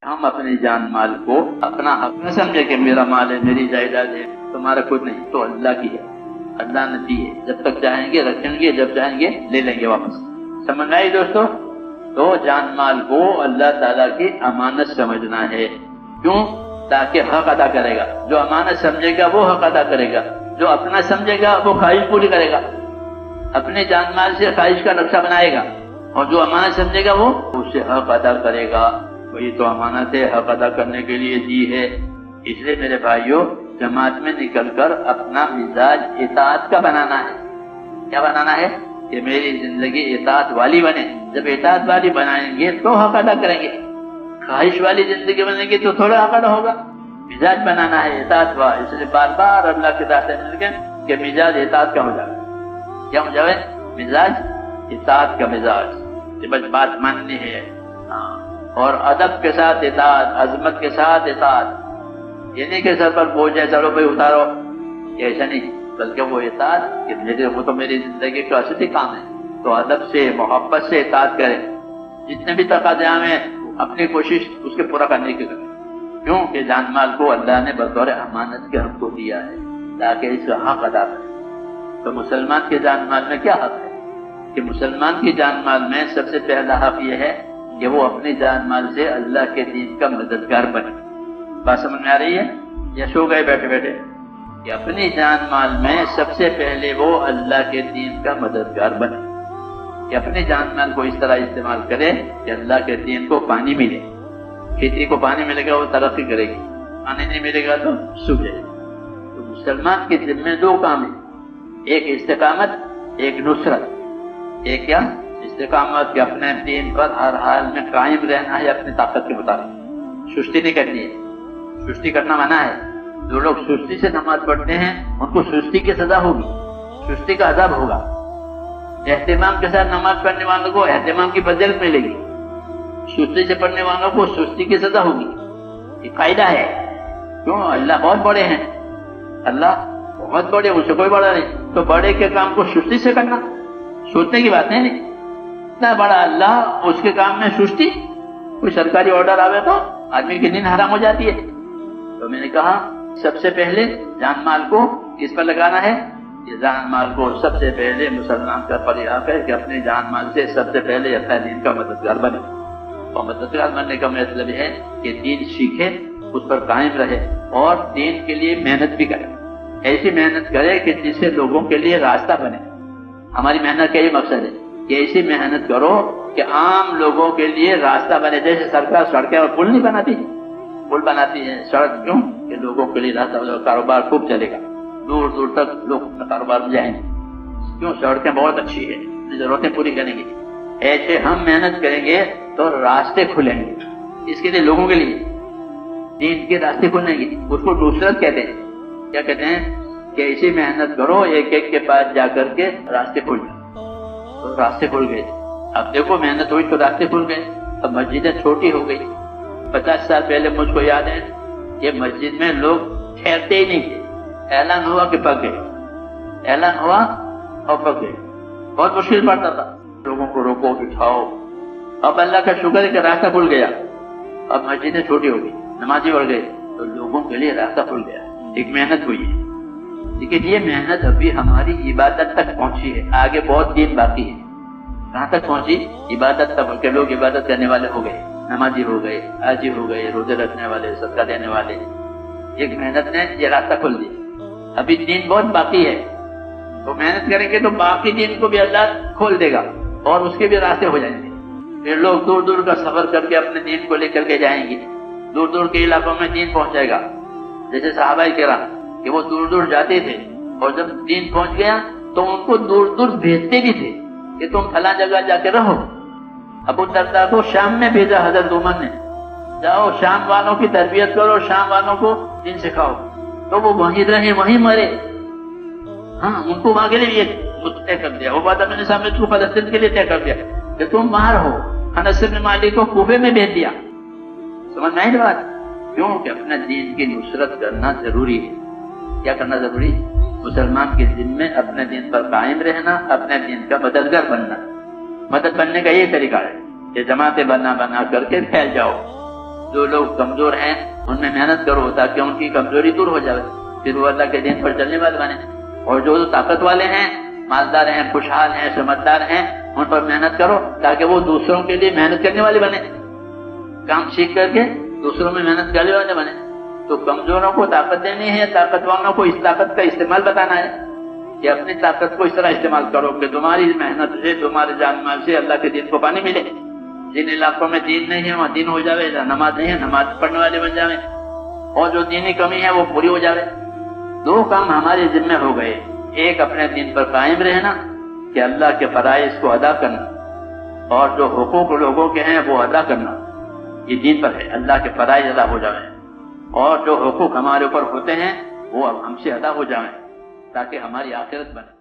ہم اپنی جان مال کو اپنا حق نہ سمجھے کہ میرا مال ہے، میری جائیداد ہے، تمہارا کچھ نہیں، تو اللہ کی ہے، اللہ نے دی ہے، جب تک چاہیں گے رکھیں گے، جب چاہیں گے لے لیں گے واپس۔ سمجھ آئی دوستو؟ تو جان مال کو اللہ تعالیٰ کی امانت سمجھنا ہے۔ کیوں؟ تاکہ حق ادا کرے گا۔ جو امانت سمجھے گا وہ حق ادا کرے گا، جو اپنا سمجھے گا وہ خواہش پوری کرے گا، اپنے جان مال سے خواہش کا نقشہ بنائے گا، اور جو امانت سمجھے گا وہ اس سے حق ادا کرے گا۔ وہی تو امانت ہے، حق ادا کرنے کے لیے دی ہے۔ اس لیے میرے بھائیوں، جماعت میں نکل کر اپنا مزاج اطاعت کا بنانا ہے۔ کیا بنانا ہے؟ کہ میری زندگی اطاعت والی بنے۔ جب اطاعت والی بنائیں گے تو حق ادا کریں گے، خواہش والی زندگی بنے گی تو تھوڑا حق ادا ہوگا۔ مزاج بنانا ہے اطاعت والا، اس لیے بار بار اللہ کے دعوت مل گئے کہ مزاج اطاعت کا ہو جائے۔ کیا ہو جائے؟ مزاج اطاعت کا مزاج، یہ بس بات ماننی ہے، اور ادب کے ساتھ اطاعت، عظمت کے ساتھ اطاعت۔ یہ نہیں کہ سر پر بوجھ ہے چلو بھائی اتارو، ایسا نہیں، بلکہ وہ اطاعت کہ وہ تو میری زندگی کا اصلی کام ہے، تو ادب سے محبت سے اطاعت کرے، جتنے بھی تقاضے ہیں اپنی کوشش اس کے پورا کرنے کی کریں۔ کیوں کہ جان مال کو اللہ نے بطور امانت کے ہم کو دیا ہے تاکہ اس کا حق ادا کرے۔ تو مسلمان کے جان مال میں کیا حق ہے؟ کہ مسلمان کی جان مال میں سب سے پہلا حق یہ ہے کہ وہ اپنی جان مال سے اللہ کے دین کا مددگار بنے۔ بات سمجھ میں آ رہی ہے یا سو گئے بیٹھے بیٹھے؟ کہ اپنی جان مال میں سب سے پہلے وہ اللہ کے دین کا مددگار بنے، کہ اپنی جان مال کو اس طرح استعمال کرے کہ اللہ کے دین کو پانی ملے۔ کھیتی کو پانی ملے گا وہ ترقی کرے گی، پانی نہیں ملے گا تو سوکھ جائے گی۔ تو مسلمان کے ذمہ دو کام ہیں، ایک استقامت، ایک نصرت۔ ایک کیا؟ استقامت، کہ اپنے دین پر ہر حال میں قائم رہنا ہے اپنی طاقت کے مطابق، سستی نہیں کرنی ہے۔ سستی کرنا منع ہے۔ جو لوگ سستی سے نماز پڑھتے ہیں ان کو سستی کی سزا ہوگی، سستی کا عذاب ہوگا۔ اہتمام کے ساتھ نماز پڑھنے والوں کو اہتمام کی فضیلت ملے گی، سستی سے پڑھنے والوں کو سستی کی سزا ہوگی۔ یہ قاعدہ ہے۔ کیوں؟ اللہ بہت بڑے ہیں، اللہ بہت بڑے، ان سے کوئی بڑا نہیں، تو بڑے کے کام کو سستی سے کرنا سوچنے کی بات نہیں۔ اتنا بڑا اللہ، اس کے کام میں سستی؟ کوئی سرکاری آرڈر آوے تو آدمی کی نیند حرام ہو جاتی ہے۔ تو میں نے کہا سب سے پہلے جان مال کو کس پر لگانا ہے؟ یہ جان مال کو سب سے پہلے مسلمان کا فریضہ ہے کہ اپنے جان مال سے سب سے پہلے اپنا دین کا مددگار بنے۔ اور مددگار بننے کا مطلب ہے کہ دین سیکھے، اس پر قائم رہے، اور دین کے لیے محنت بھی کرے، ایسی محنت کرے کہ جس سے لوگوں کے لیے راستہ بنے۔ ہماری محنت کا یہ مقصد ہے کہ ایسی محنت کرو کہ عام لوگوں کے لیے راستہ بنے۔ جیسے سرکار سڑکیں اور پل نہیں بناتی، پل بناتی ہے سڑک، کیوں؟ کہ لوگوں کے لیے راستہ بنے، کاروبار خوب چلے گا، دور دور تک لوگ اپنا کاروبار میں جائیں گے۔ کیوں؟ سڑکیں بہت اچھی ہے، ضرورتیں پوری کریں گی۔ ایسے ہم محنت کریں گے تو راستے کھلیں گے، اس کے لیے لوگوں کے لیے دین کے راستے کھلیں گے۔ اس کو نصرت کہتے ہیں۔ کیا کہتے ہیں؟ کہ ایسی محنت کرو ایک ایک کے پاس جا کر کے راستے کھل جائیں۔ تو راستے کھل گئے۔ اب دیکھو محنت ہوئی تو راستے کھل گئے۔ اب مسجدیں چھوٹی ہو گئی۔ 50 سال پہلے مجھ کو یاد ہے یہ مسجد میں لوگ ٹھہرتے ہی نہیں تھے، اعلان ہوا کہ پک گئے، اعلان ہوا اور پک گئے۔ بہت مشکل پڑتا تھا لوگوں کو روکو بٹھاؤ۔ اب اللہ کا شکر ہے کہ راستہ کھل گیا، اب مسجدیں چھوٹی ہو گئی، نمازی بڑھ گئے، تو لوگوں کے لیے راستہ کھل گیا۔ ایک محنت ہوئی ہے، لیکن یہ محنت ابھی ہماری عبادت تک پہنچی ہے، آگے بہت دین باقی ہے۔ کہاں تک پہنچی؟ عبادت تک، کہ لوگ عبادت کرنے والے ہو گئے، نمازی ہو گئے، حاجی ہو گئے، روزے رکھنے والے، صدقہ دینے والے۔ ایک محنت نے یہ راستہ کھول دیا، ابھی دین بہت باقی ہے، تو محنت کریں گے تو باقی دین کو بھی اللہ کھول دے گا اور اس کے بھی راستے ہو جائیں گے۔ پھر لوگ دور دور کا سفر کر کے اپنے دین کو لے کر کے جائیں گے، دور دور کے علاقوں میں دین پہنچ جائے گا۔ جیسے صحابہ کرام کہ وہ دور دور جاتے تھے، اور جب دین پہنچ گیا تو ان کو دور دور بھیجتے بھی تھے کہ تم فلاں جگہ جا کے رہو۔ ابو الدرداء کو شام میں بھیجا حضرت عمر نے، جاؤ شام والوں کی تربیت کرو، شام والوں کو دین سکھاؤ، تو وہ وہیں رہے وہیں مرے۔ ہاں، ان کو وہاں کے لیے طے کر دیا، عبادہ بن صامت کو فلسطین کے لیے طے کر دیا کہ تم باہر ہو۔ انس بن مالک کو کوفے میں بھیج دیا۔ سمجھ میں آئی بات؟ کیوں کہ اپنے دین کی نصرت کرنا ضروری ہے۔ کیا کرنا ضروری؟ مسلمان کے دین میں اپنے دین پر قائم رہنا، اپنے دین کا مددگار بننا۔ مدد بننے کا یہ طریقہ ہے کہ جماعتیں بنا کر کے پھیل جاؤ، جو لوگ کمزور ہیں ان میں محنت کرو تاکہ ان کی کمزوری دور ہو جائے، پھر وہ اللہ کے دین پر چلنے والے بنے۔ اور جو طاقت والے ہیں، مالدار ہیں، خوشحال ہیں، سمجھدار ہیں، ان پر محنت کرو تاکہ وہ دوسروں کے لیے محنت کرنے والے بنے، کام سیکھ کر کے دوسروں میں محنت کرنے والے بنے۔ تو کمزوروں کو طاقت دینی ہے، طاقت والوں کو اس طاقت کا استعمال بتانا ہے کہ اپنی طاقت کو اس طرح استعمال کرو کہ تمہاری محنت سے، تمہارے جان مال سے اللہ کے دین کو پانی ملے۔ جن علاقوں میں دین نہیں ہے وہاں دین ہو جاوے، نماز نہیں ہے نماز پڑھنے والے بن جاوے، اور جو دینی کمی ہے وہ پوری ہو جاوے۔ دو کام ہمارے ذمہ ہو گئے، ایک اپنے دین پر قائم رہنا کہ اللہ کے فرائض کو ادا کرنا، اور جو حقوق لوگوں کے ہیں وہ ادا کرنا، یہ دین پر ہے، اللہ کے فرائض ادا ہو جائیں، اور جو حقوق ہمارے اوپر ہوتے ہیں وہ اب ہم سے ادا ہو جائیں تاکہ ہماری آخرت بنے۔